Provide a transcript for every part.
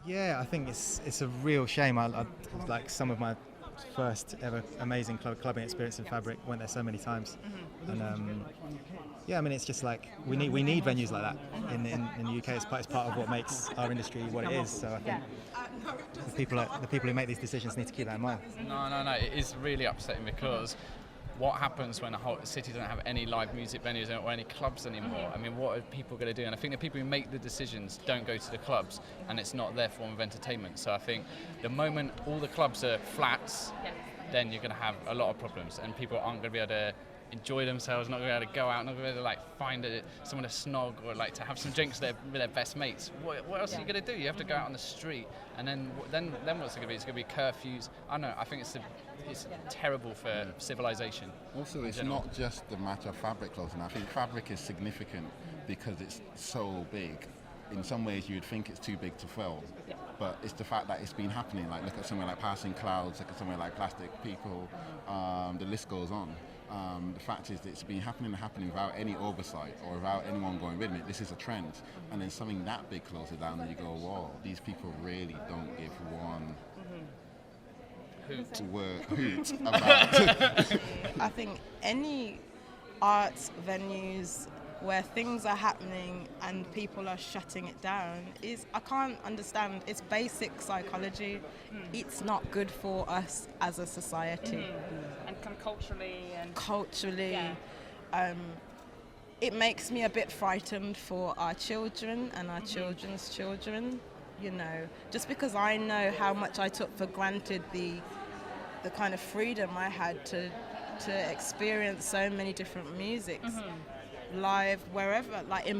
Yeah, I think it's a real shame. I like some of my first ever amazing clubbing experience in Fabric. Went there so many times, and yeah, I mean it's just like we need venues like that in the UK. It's part of what makes our industry what it is. So I think the people who make these decisions need to keep that in mind. No. It is really upsetting because what happens when a whole city doesn't have any live music venues or any clubs anymore? I mean, what are people going to do? And I think the people who make the decisions don't go to the clubs, and it's not their form of entertainment. So I think the moment all the clubs are flats, then you're going to have a lot of problems, and people aren't going to be able to enjoy themselves, not going to be able to go out, not going to be able to like find someone to snog or like to have some drinks with their best mates. What else are you going to do? You have to go out on the street, and then what's it going to be? It's going to be curfews. I don't know. I think it's terrible for civilization. Also, it's not just the matter of Fabric closing. I think Fabric is significant because it's so big. In some ways, you'd think it's too big to fail, but it's the fact that it's been happening. Like, look at somewhere like Passing Clouds, look at somewhere like Plastic People, the list goes on. The fact is that it's been happening without any oversight or without anyone going, wait a minute, this is a trend. And then something that big closes down and you go, whoa, these people really don't give one hoot about. I think any arts venues where things are happening and people are shutting it down I can't understand. It's basic psychology. It's not good for us as a society. And culturally. It makes me a bit frightened for our children and our children's children, you know, just because I know how much I took for granted the kind of freedom I had to experience so many different musics live wherever, like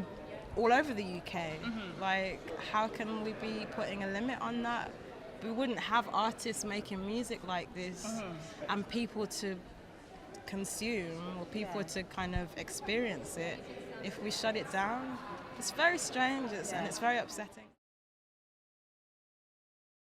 all over the UK. Like, how can we be putting a limit on that? We wouldn't have artists making music like this and people to consume or people to kind of experience it if we shut it down. It's very strange and it's very upsetting.